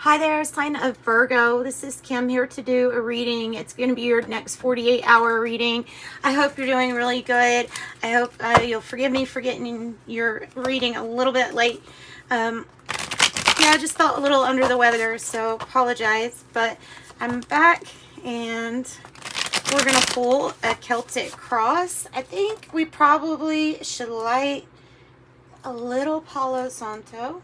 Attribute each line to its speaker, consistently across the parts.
Speaker 1: Hi there, sign of Virgo. This is Kim here to do a reading. It's going to be your next 48-hour reading. I hope you're doing really good. I hope you'll forgive me for getting your reading a little bit late. Yeah, I just felt a little under the weather, so apologize. But I'm back, and we're going to pull a Celtic cross. I think we probably should light a little Palo Santo.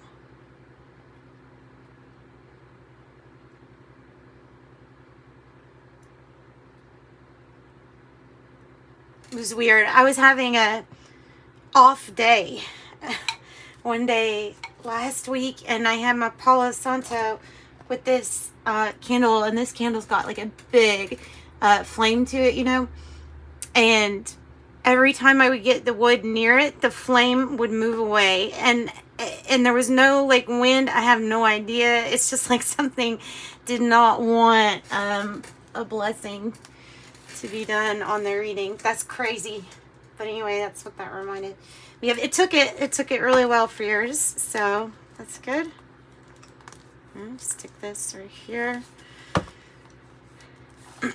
Speaker 1: It was weird. I was having a off day one day last week, and I had my Palo Santo with this candle, and this candle's got like a big flame to it, you know, and every time I would get the wood near it, the flame would move away, and there was no like wind. I have no idea. It's just like something did not want a blessing to be done on their reading. That's crazy. But anyway, that's what that reminded me of. It took it really well for yours, so that's good. Stick this right here. All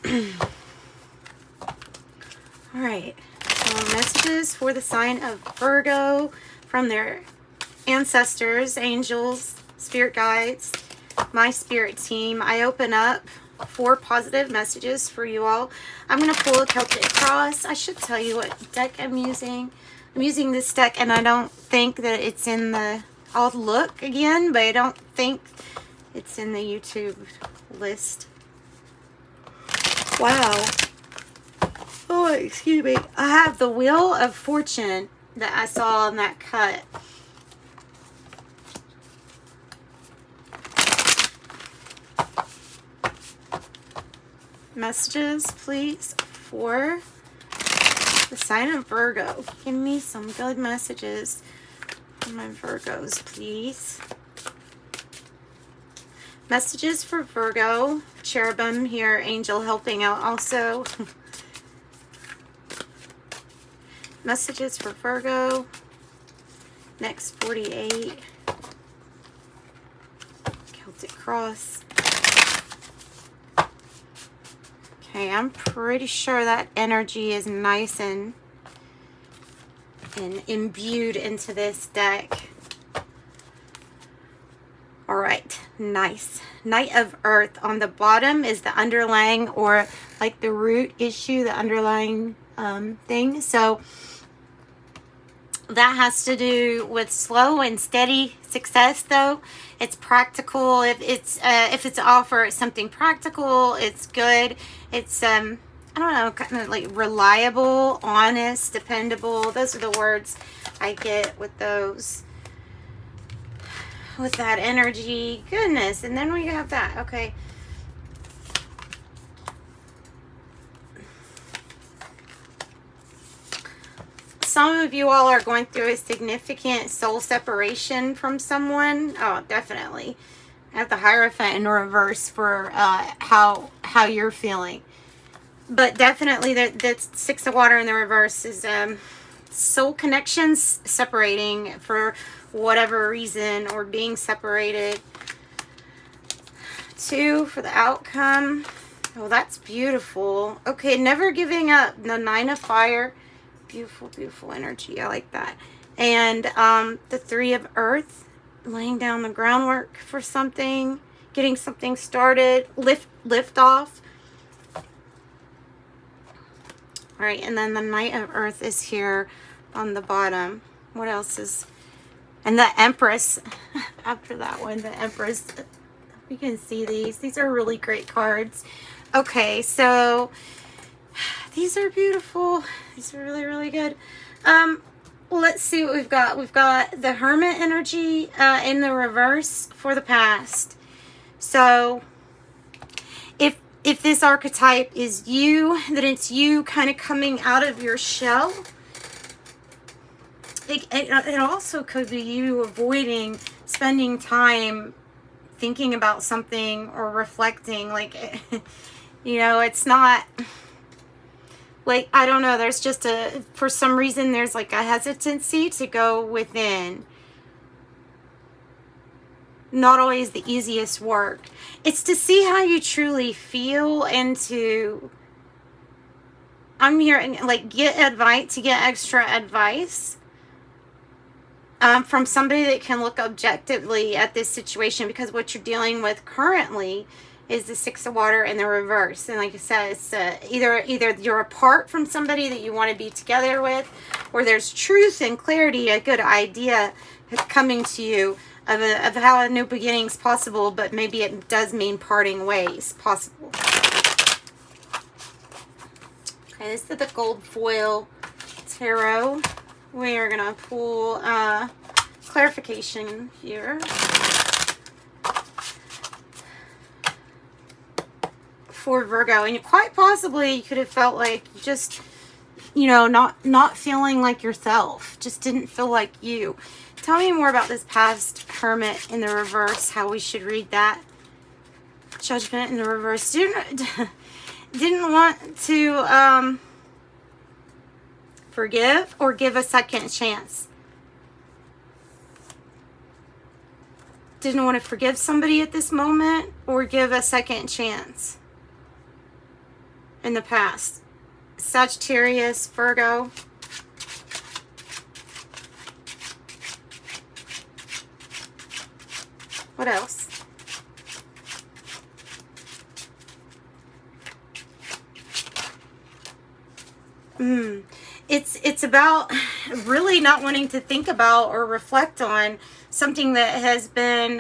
Speaker 1: right, so messages for the sign of Virgo from their ancestors, angels, spirit guides, my spirit team. I open up 4 positive messages for you all. I'm going to pull a Celtic cross. I should tell you what deck I'm using. I'm using this deck, and I don't think that it's in the... I'll look again, but I don't think it's in the YouTube list. Wow. Oh, excuse me. I have the Wheel of Fortune that I saw in that cut. Messages, please, for the sign of Virgo. Give me some good messages for my Virgos, please. Messages for Virgo. Cherubim here, angel helping out also. Messages for Virgo. Next 48. Celtic cross. Okay, I'm pretty sure that energy is nice and imbued into this deck. All right, nice. Knight of Earth on the bottom is the underlying, or like the root issue, the underlying thing. So that has to do with slow and steady success, though. It's practical. If it's an offer, it's something practical. It's good. It's I don't know, kind of like reliable, honest, dependable. Those are the words I get with those, with that energy. Goodness. And then we have that. Okay. Some of you all are going through a significant soul separation from someone. Oh, definitely. I have the Hierophant in reverse for how you're feeling. But definitely that 6 of water in the reverse is soul connections separating for whatever reason, or being separated. 2 for the outcome. Oh, that's beautiful. Okay, never giving up. The 9 of fire. Beautiful, beautiful energy. I like that. And the 3 of earth, laying down the groundwork for something, getting something started, lift off. All right, and then the Knight of Earth is here on the bottom. What else is... And the Empress, after that one, the Empress. You can see these. These are really great cards. Okay, so these are beautiful. These are really, really good. Let's see what we've got. We've got the Hermit energy in the reverse for the past. So if this archetype is you, then it's you kind of coming out of your shell. It also could be you avoiding spending time thinking about something or reflecting. Like, you know, it's not... Like, I don't know, there's just for some reason, there's like a hesitancy to go within. not always the easiest work. It's to see how you truly feel and to, I'm here and like get advice, to get extra advice from somebody that can look objectively at this situation, because what you're dealing with currently is the Six of Water in the reverse. And like I said, it's either you're apart from somebody that you want to be together with, or there's truth and clarity, a good idea coming to you of how a new beginning's possible, but maybe it does mean parting ways possible. Okay, this is the gold foil tarot. We are going to pull clarification here. For Virgo, and quite possibly you could have felt like you just, you know, not feeling like yourself, just didn't feel like you. Tell me more about this past Hermit in the reverse, how we should read that. Judgment in the reverse. Didn't want to forgive or give a second chance. Didn't want to forgive somebody at this moment or give a second chance in the past. Sagittarius, Virgo. What else? It's about really not wanting to think about or reflect on something that has been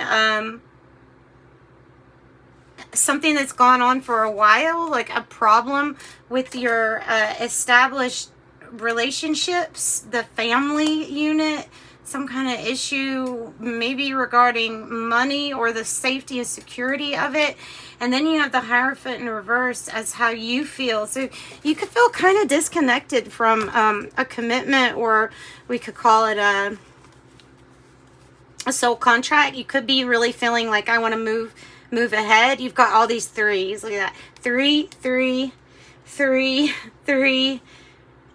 Speaker 1: something that's gone on for a while, like a problem with your established relationships, the family unit, some kind of issue maybe regarding money or the safety and security of it. And then you have the Hierophant in reverse as how you feel. So you could feel kind of disconnected from a commitment, or we could call it a soul contract. You could be really feeling like, I want to move ahead. You've got all these threes. Look at that. 3, 3, 3, 3,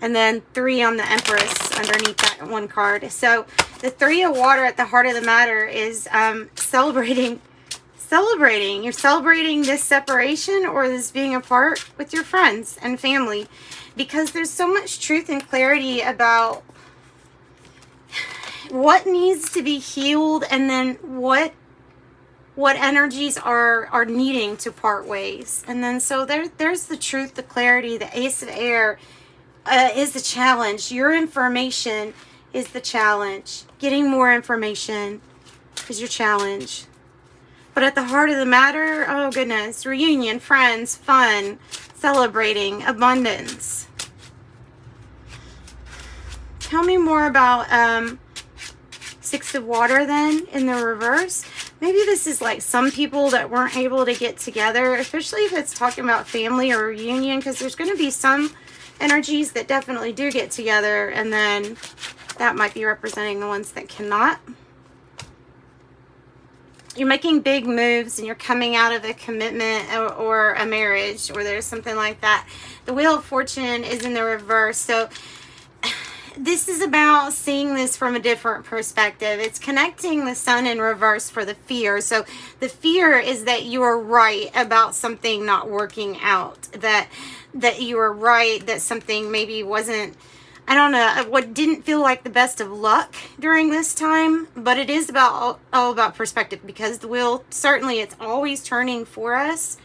Speaker 1: and then 3 on the Empress underneath that one card. So the 3 of Water at the heart of the matter is celebrating. You're celebrating this separation or this being apart with your friends and family, because there's so much truth and clarity about what needs to be healed, and then what energies are needing to part ways. And then so there's the truth, the clarity. The Ace of Air is the challenge. Your information is the challenge. Getting more information is your challenge. But at the heart of the matter, oh goodness, reunion, friends, fun, celebrating, abundance. Tell me more about Six of Water then in the reverse. Maybe this is like some people that weren't able to get together, especially if it's talking about family or reunion, because there's going to be some energies that definitely do get together, and then that might be representing the ones that cannot. You're making big moves and you're coming out of a commitment or a marriage, or there's something like that. The Wheel of Fortune is in the reverse. So this is about seeing this from a different perspective. It's connecting the Sun in reverse for the fear. So the fear is that you are right about something not working out, that you are right, that something maybe wasn't, I don't know, what didn't feel like the best of luck during this time. But it is about all about perspective, because the wheel, certainly it's always turning for us.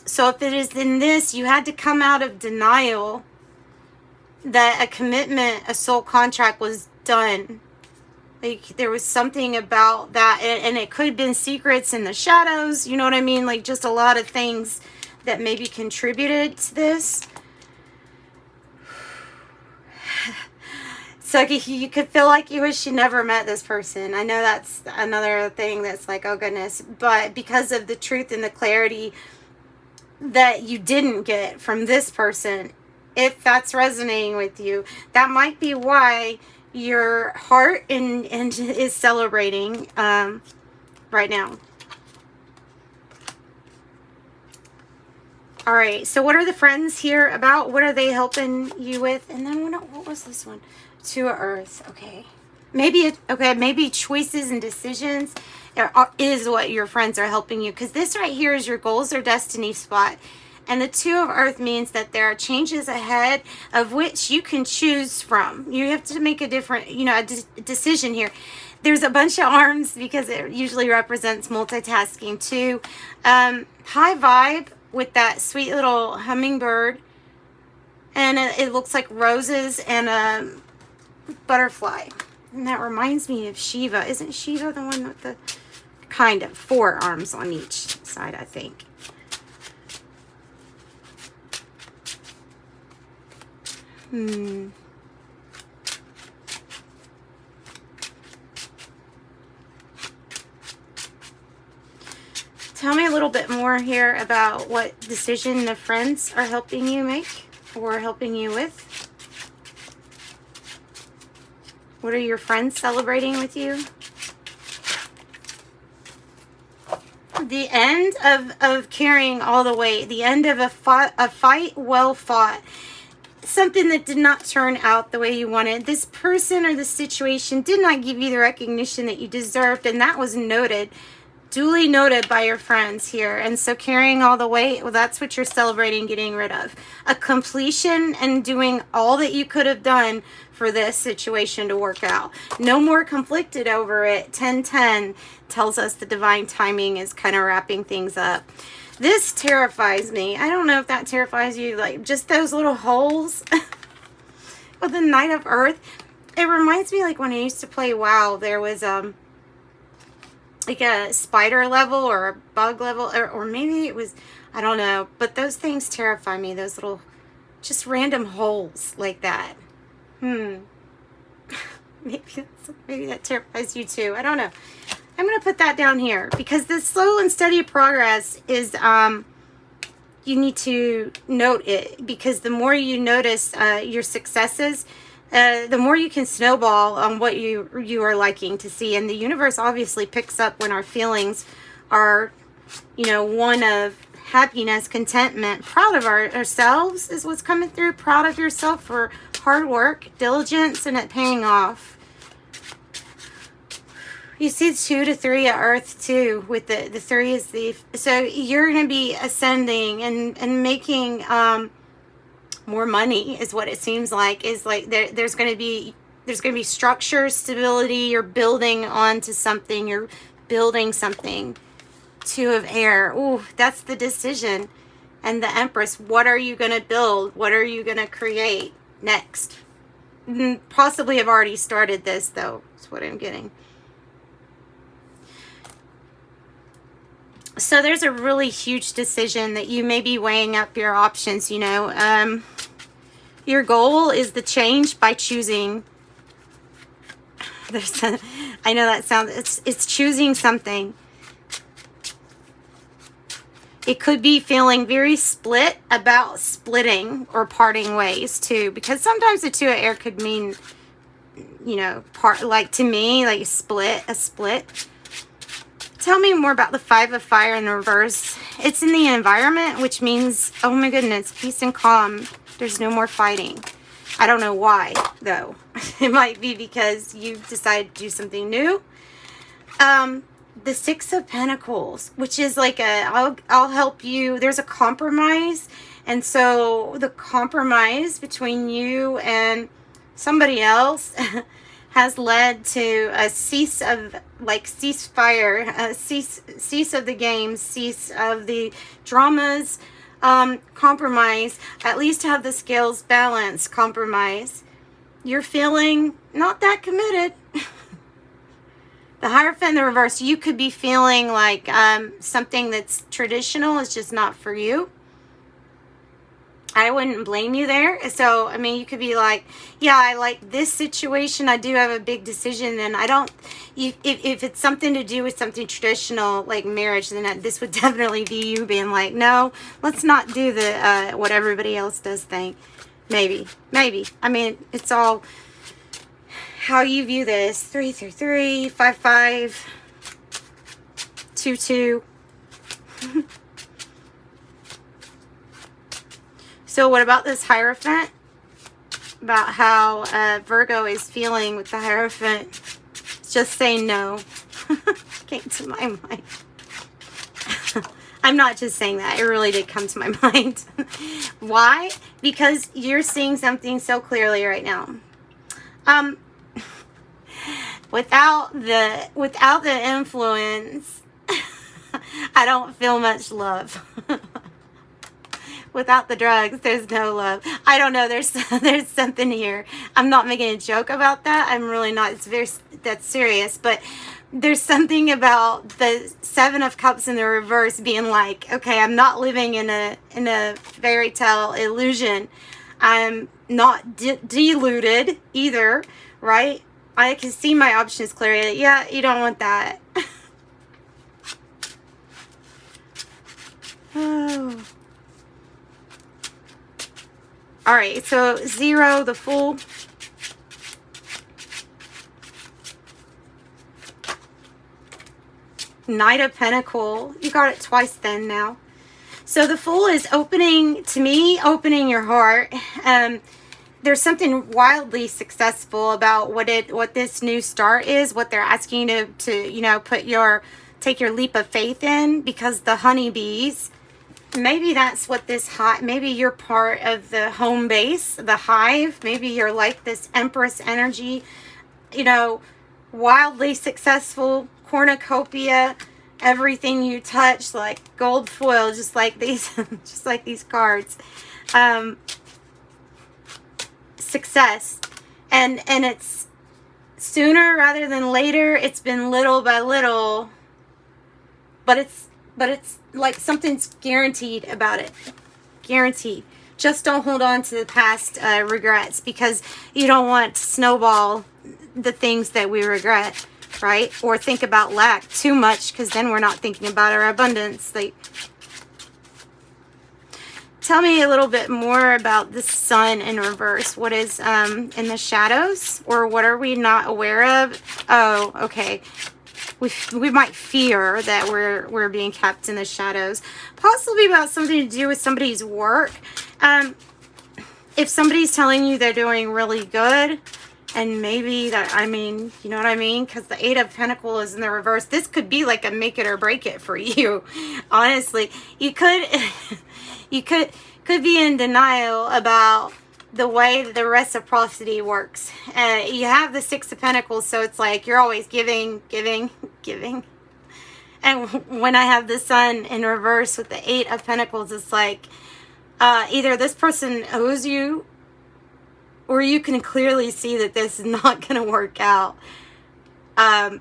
Speaker 1: So if it is in this, you had to come out of denial that a commitment, a soul contract was done. Like there was something about that, and it could have been secrets in the shadows, you know what I mean? Like just a lot of things that maybe contributed to this. So you could feel like you wish you never met this person. I know that's another thing that's like, oh goodness. But because of the truth and the clarity that you didn't get from this person, if that's resonating with you, that might be why your heart is celebrating right now. All right, so what are the friends here about? What are they helping you with? And then what was this one? 2 of Earth. Okay. maybe choices and decisions is what your friends are helping you, because this right here is your goals or destiny spot. And the Two of Earth means that there are changes ahead of which you can choose from. You have to make a different, a decision here. There's a bunch of arms because it usually represents multitasking too. High vibe with that sweet little hummingbird. And it looks like roses and a butterfly. And that reminds me of Shiva. Isn't Shiva the one with the kind of 4 arms on each side, I think? Tell me a little bit more here about what decision the friends are helping you make or helping you with. What are your friends celebrating with you? The end of carrying all the weight. The end of a fight well fought. Something that did not turn out the way you wanted. This person or the situation did not give you the recognition that you deserved, and that was noted, duly noted by your friends here. And so carrying all the weight, well, that's what you're celebrating getting rid of. A completion and doing all that you could have done for this situation to work out. No more conflicted over it. 10-10 tells us the divine timing is kind of wrapping things up. This terrifies me. I don't know if that terrifies you, like just those little holes with the Knight of Earth. It reminds me like when I used to play WoW, there was like a spider level or a bug level, or maybe it was, I don't know, but those things terrify me, those little just random holes like that. Maybe that terrifies you too. I don't know. I'm going to put that down here because this slow and steady progress is, you need to note it, because the more you notice your successes, the more you can snowball on what you are liking to see. And the universe obviously picks up when our feelings are, one of happiness, contentment, proud of ourselves is what's coming through. Proud of yourself for hard work, diligence, and it paying off. You see 2 to 3 at Earth too, with the 3 is so you're going to be ascending and making more money is what it seems like. Is like there's going to be structure, stability. You're building onto something. You're building something. 2 of Air. Ooh, that's the decision. And the Empress. What are you going to build? What are you going to create next? Possibly have already started this though. That's what I'm getting. So there's a really huge decision that you may be weighing up your options, Your goal is the change by choosing. I know that sounds, it's choosing something. It could be feeling very split about splitting or parting ways too, because sometimes the 2 of Air could mean, part, like to me, like a split. Tell me more about the 5 of Fire in reverse. It's in the environment, which means, oh my goodness, peace and calm. There's no more fighting. I don't know why, though. It might be because you've decided to do something new. The 6 of Pentacles, which is like I'll help you. There's a compromise. And so the compromise between you and somebody else has led to a ceasefire, cease of the games, cease of the dramas, compromise, at least have the scales balanced, compromise. You're feeling not that committed. The Hierophant in the reverse, you could be feeling like something that's traditional is just not for you. I wouldn't blame you there. So, I mean, you could be like, yeah, I like this situation. I do have a big decision. And I don't, if it's something to do with something traditional, like marriage, then this would definitely be you being like, no, let's not do the, what everybody else does thing. Maybe. I mean, it's all how you view this. 3, 3, 3, 5, 5, 2, 2. So what about this Hierophant? About how Virgo is feeling with the Hierophant. just say no. Came to my mind. I'm not just saying that. It really did come to my mind. Why? Because you're seeing something so clearly right now. Without the influence, I don't feel much love. Without the drugs, there's no love. I don't know. There's something here. I'm not making a joke about that. I'm really not. That's serious. But there's something about the Seven of Cups in the reverse being like, okay, I'm not living in a fairy tale illusion. I'm not deluded either, right? I can see my options clearly. Yeah, you don't want that. Oh. All right, so 0, the Fool. Knight of Pentacles. You got it twice then now. So the Fool is opening, to me, opening your heart. There's something wildly successful about what this new start is, what they're asking you to you know, take your leap of faith in, because the honeybees, maybe that's what this maybe you're part of the home base, the hive. Maybe you're like this Empress energy, you know, wildly successful, cornucopia, everything you touch like gold foil, just like these just like these cards. Success, and it's sooner rather than later. It's been little by little, but it's like something's guaranteed about it. Guaranteed. Just don't hold on to the past regrets, because you don't want to snowball the things that we regret, right? Or think about lack too much, because then we're not thinking about our abundance. Like, tell me a little bit more about the Sun in reverse. What is in the shadows, or what are we not aware of? Oh, okay. We might fear that we're being kept in the shadows. Possibly about something to do with somebody's work. If somebody's telling you they're doing really good, and maybe that, I mean, you know what I mean? Because the 8 of Pentacles is in the reverse. This could be like a make it or break it for you. Honestly, you could be in denial about the way that the reciprocity works. You have the 6 of Pentacles, so it's like you're always giving. And when I have the Sun in reverse with the 8 of Pentacles, it's like either this person owes you, or you can clearly see that this is not going to work out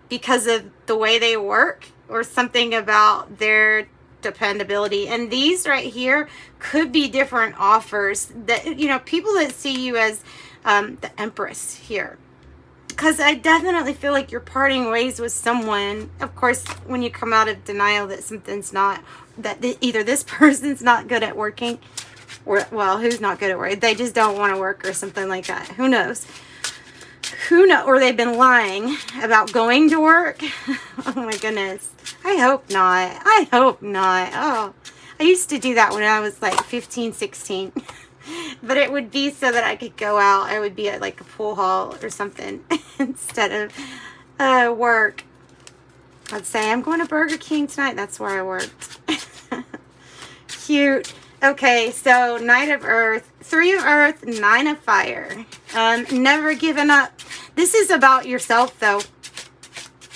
Speaker 1: because of the way they work, or something about their dependability. And these right here could be different offers that, you know, people that see you as the Empress here, because I definitely feel like you're parting ways with someone. Of course, when you come out of denial that something's not, that either this person's not good at working, or, well, who's not good at work? They just don't want to work, or something like that. Who knows? Who knows? Or they've been lying about going to work. Oh my goodness. I hope not. I hope not. Oh, I used to do that when I was like 15, 16. But it would be so that I could go out. I would be at like a pool hall or something instead of work. I'd say, I'm going to Burger King tonight. That's where I worked. Cute. Okay, so Knight of Earth, 3 of Earth, 9 of Fire. Never giving up. This is about yourself, though.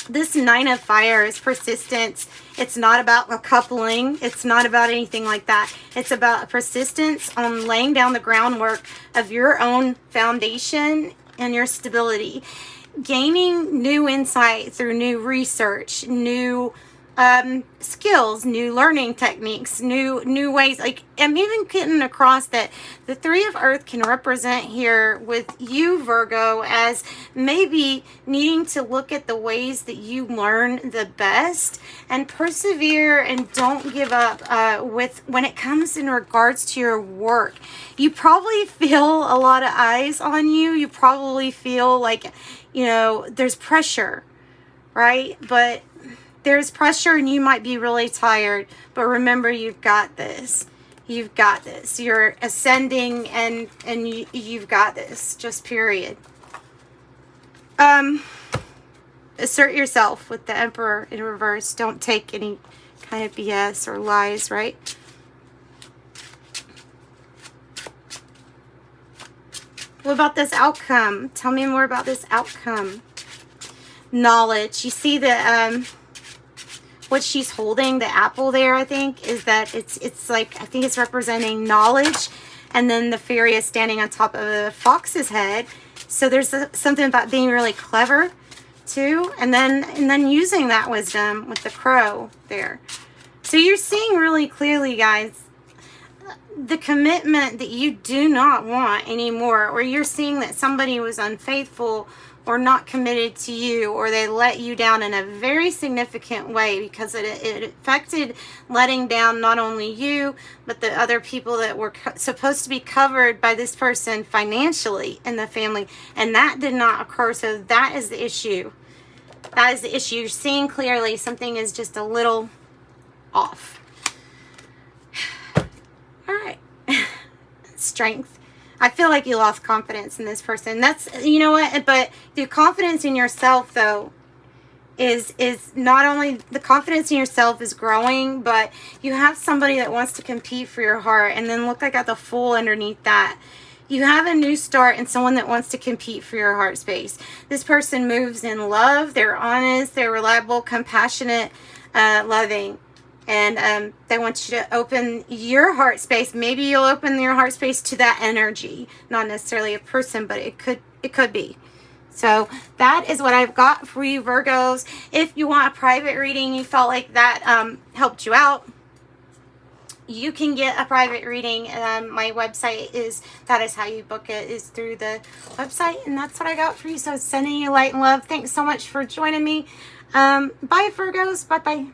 Speaker 1: This 9 of Fire is persistence. It's not about a coupling. It's not about anything like that. It's about persistence on laying down the groundwork of your own foundation and your stability. Gaining new insight through new research, new skills, new learning techniques, new ways. Like, I'm even getting across that the 3 of Earth can represent here with you, Virgo, as maybe needing to look at the ways that you learn the best and persevere and don't give up with when it comes in regards to your work. You probably feel a lot of eyes on you. You probably feel like, you know, there's pressure, right? But there's pressure and you might be really tired, but remember, you've got this. You've got this. You're ascending, and you've got this. Just period. assert yourself with the Emperor in reverse. Don't take any kind of BS or lies, right? What about this outcome? Tell me more about this outcome. Knowledge. You see the what she's holding, the apple there, I think, is that it's like, I think it's representing knowledge, and then the fairy is standing on top of a fox's head. So there's something about being really clever too, and then using that wisdom with the crow there. So you're seeing really clearly, guys, the commitment that you do not want anymore, or you're seeing that somebody was unfaithful or not committed to you, or they let you down in a very significant way, because it affected letting down not only you, but the other people that were supposed to be covered by this person financially in the family, and that did not occur. So that is the issue. That is the issue. You're seeing clearly something is just a little off. All right. Strength. I feel like you lost confidence in this person. That's, you know what, but the confidence in yourself, though, is not only the confidence in yourself is growing, but you have somebody that wants to compete for your heart. And then look, I got the Fool underneath that. You have a new start and someone that wants to compete for your heart space. This person moves in love. They're honest. They're reliable, compassionate, loving. And they want you to open your heart space. Maybe you'll open your heart space to that energy. Not necessarily a person, but it could be. So that is what I've got for you, Virgos. If you want a private reading, you felt like that helped you out, you can get a private reading. My website is, that is how you book it, is through the website. And that's what I got for you. So sending you light and love. Thanks so much for joining me. Bye, Virgos. Bye-bye.